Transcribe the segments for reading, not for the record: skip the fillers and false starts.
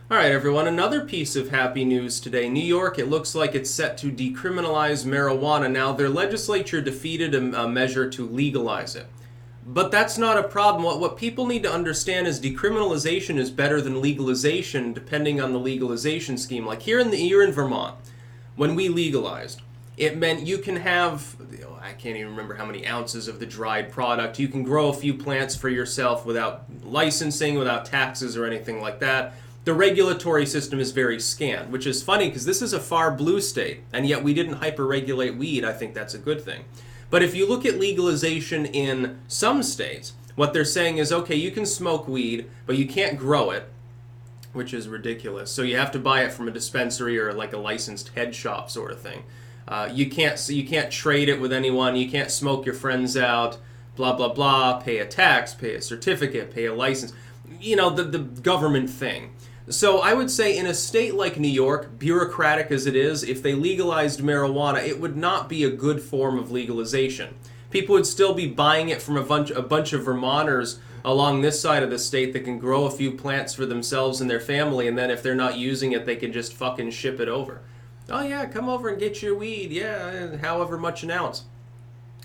All right, everyone, another piece of happy news today. New York, it looks like it's set to decriminalize marijuana. Now, their legislature defeated a measure to legalize it. But that's not a problem. What people need to understand is decriminalization is better than legalization depending on the legalization scheme. Like here in Vermont, when we legalized, it meant you can have, I can't even remember how many ounces of the dried product. You can grow a few plants for yourself without licensing, without taxes or anything like that. The regulatory system is very scant, which is funny because this is a far blue state, and yet we didn't hyper-regulate weed. I think that's a good thing. But if you look at legalization in some states, what they're saying is, okay, you can smoke weed, but you can't grow it, which is ridiculous. So you have to buy it from a dispensary or like a licensed head shop sort of thing. You can't trade it with anyone. You can't smoke your friends out. Blah blah blah. Pay a tax, pay a certificate, pay a license. You know, the government thing. So I would say in a state like New York, bureaucratic as it is, if they legalized marijuana, it would not be a good form of legalization. People would still be buying it from a bunch of Vermonters along this side of the state that can grow a few plants for themselves and their family, and then if they're not using it, they can just fucking ship it over. Oh yeah, come over and get your weed, yeah, however much an ounce.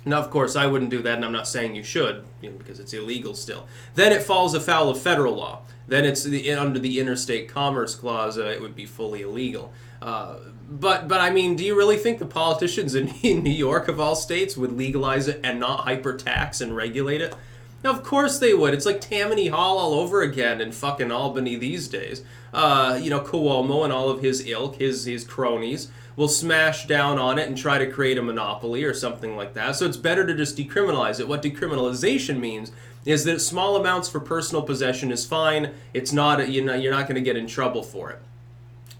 Now, of course, I wouldn't do that, and I'm not saying you should, because it's illegal still. Then it falls afoul of federal law. Then it's under the Interstate Commerce Clause, it would be fully illegal. But I mean, do you really think the politicians in New York, of all states, would legalize it and not hyper-tax and regulate it? Now, of course they would. It's like Tammany Hall all over again in fucking Albany these days. Cuomo and all of his ilk, his cronies, will smash down on it and try to create a monopoly or something like that. So it's better to just decriminalize it. What decriminalization means is that small amounts for personal possession is fine. It's not, you're not going to get in trouble for it.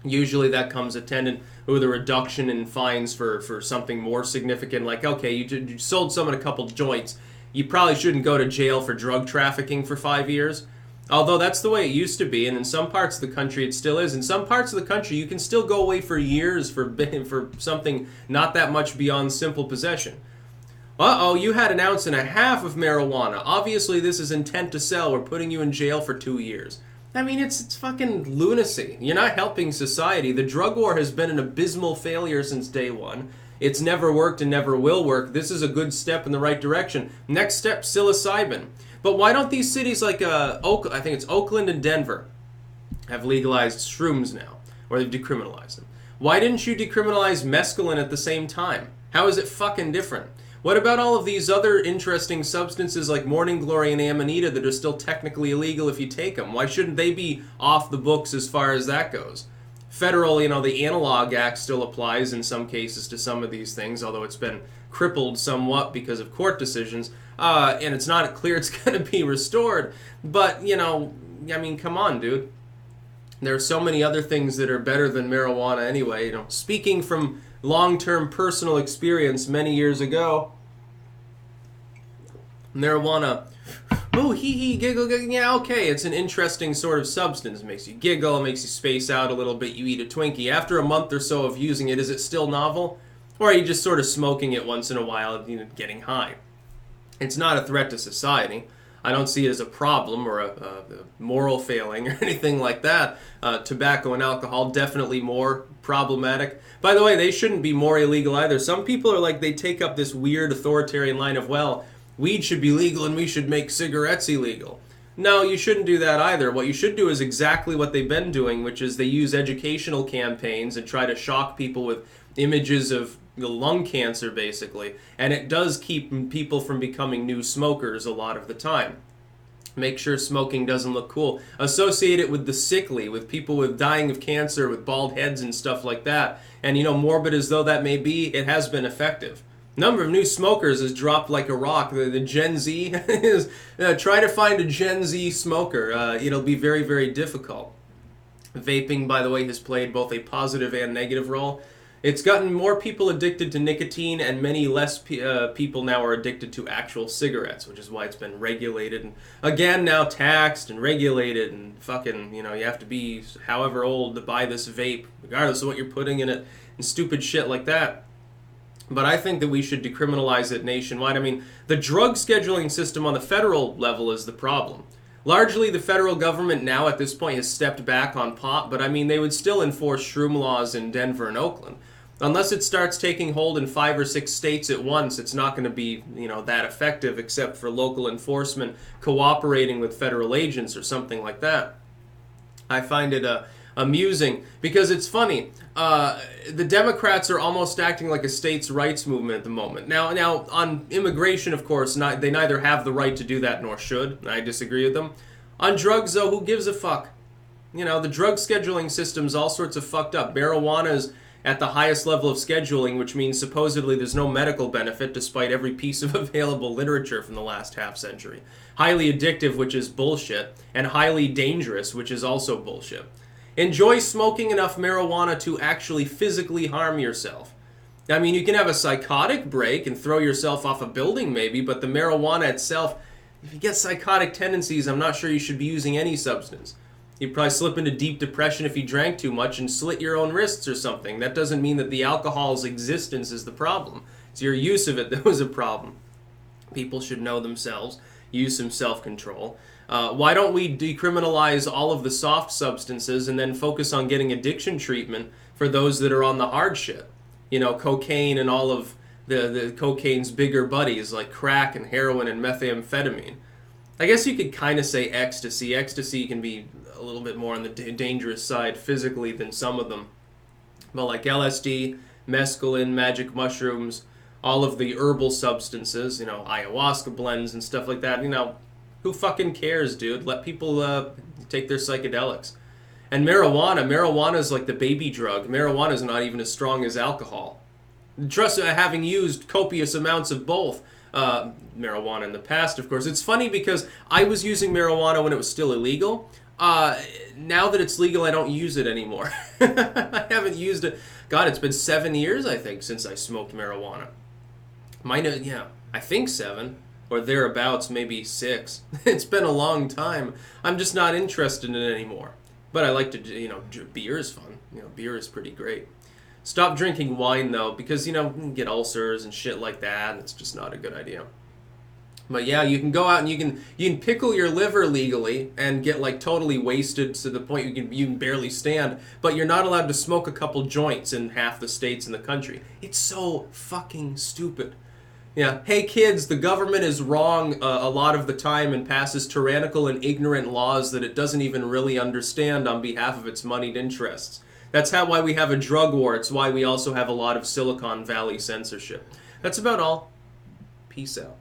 Usually that comes attendant with a reduction in fines for something more significant, like, okay, you sold someone a couple joints. You probably shouldn't go to jail for drug trafficking for 5 years. Although that's the way it used to be, and in some parts of the country it still is. In some parts of the country you can still go away for years for something not that much beyond simple possession. Uh-oh, you had 1.5 ounces of marijuana. Obviously this is intent to sell. We're putting you in jail for 2 years. I mean, it's fucking lunacy. You're not helping society. The drug war has been an abysmal failure since day one. It's never worked and never will work. This is a good step in the right direction. Next step, psilocybin. But why don't these cities like I think it's Oakland and Denver have legalized shrooms now, or they've decriminalized them? Why didn't you decriminalize mescaline at the same time? How is it fucking different? What about all of these other interesting substances like Morning Glory and Amanita that are still technically illegal if you take them? Why shouldn't they be off the books as far as that goes? Federal, the Analog Act still applies in some cases to some of these things, although it's been crippled somewhat because of court decisions, and it's not clear it's going to be restored. But, I mean, come on, dude. There are so many other things that are better than marijuana anyway. Speaking from long-term personal experience many years ago, marijuana, oh, hee, giggle, yeah, okay, it's an interesting sort of substance. It makes you giggle, it makes you space out a little bit, you eat a Twinkie. After a month or so of using it, is it still novel? Or are you just sort of smoking it once in a while, getting high? It's not a threat to society. I don't see it as a problem or a moral failing or anything like that. Tobacco and alcohol, definitely more problematic. By the way, they shouldn't be more illegal either. Some people are like, they take up this weird authoritarian line of, well, weed should be legal and we should make cigarettes illegal. No, you shouldn't do that either. What you should do is exactly what they've been doing, which is they use educational campaigns and try to shock people with images of lung cancer, basically. And it does keep people from becoming new smokers a lot of the time. Make sure smoking doesn't look cool. Associate it with the sickly, with people with dying of cancer, with bald heads and stuff like that. And morbid as though that may be, it has been effective. Number of new smokers has dropped like a rock. The Gen Z is try to find a Gen Z smoker. It'll be very, very difficult. Vaping, by the way, has played both a positive and negative role. It's gotten more people addicted to nicotine, and many less people now are addicted to actual cigarettes, which is why it's been regulated and again now taxed and regulated, and fucking, you have to be however old to buy this vape, regardless of what you're putting in it, and stupid shit like that. But I think that we should decriminalize it nationwide. I mean, the drug scheduling system on the federal level is the problem. Largely, the federal government now at this point has stepped back on pot, but I mean, they would still enforce shroom laws in Denver and Oakland. Unless it starts taking hold in 5 or 6 states at once, it's not going to be, that effective except for local enforcement cooperating with federal agents or something like that. I find it amusing because it's funny. The Democrats are almost acting like a states' rights movement at the moment. Now on immigration, of course, they neither have the right to do that nor should. I disagree with them. On drugs, though, who gives a fuck? The drug scheduling system's all sorts of fucked up. Marijuana is at the highest level of scheduling, which means supposedly there's no medical benefit despite every piece of available literature from the last half century. Highly addictive, which is bullshit, and highly dangerous, which is also bullshit. Enjoy smoking enough marijuana to actually physically harm yourself. I mean, you can have a psychotic break and throw yourself off a building maybe, but the marijuana itself, if you get psychotic tendencies, I'm not sure you should be using any substance. You'd probably slip into deep depression if you drank too much and slit your own wrists or something. That doesn't mean that the alcohol's existence is the problem. It's your use of it that was a problem. People should know themselves, use some self-control. Why don't we decriminalize all of the soft substances and then focus on getting addiction treatment for those that are on the hard shit? Cocaine and all of the cocaine's bigger buddies like crack and heroin and methamphetamine. I guess you could kind of say ecstasy. Ecstasy can be a little bit more on the dangerous side physically than some of them. But like LSD, mescaline, magic mushrooms, all of the herbal substances, ayahuasca blends and stuff like that, who fucking cares, dude? Let people take their psychedelics. And marijuana is like the baby drug. Marijuana is not even as strong as alcohol. Trust having used copious amounts of both. Marijuana in the past, of course. It's funny because I was using marijuana when it was still illegal. Now that it's legal, I don't use it anymore. I haven't used it. God, it's been 7 years, I think, since I smoked marijuana. I think 7. Or thereabouts, maybe 6. It's been a long time. I'm just not interested in it anymore. But I like to, beer is fun. Beer is pretty great. Stop drinking wine, though, because, you can get ulcers and shit like that. And it's just not a good idea. But yeah, you can go out and you can pickle your liver legally and get like totally wasted to the point you can barely stand, but you're not allowed to smoke a couple joints in half the states in the country. It's so fucking stupid. Yeah, hey kids, the government is wrong a lot of the time and passes tyrannical and ignorant laws that it doesn't even really understand on behalf of its moneyed interests. That's why we have a drug war. It's why we also have a lot of Silicon Valley censorship. That's about all. Peace out.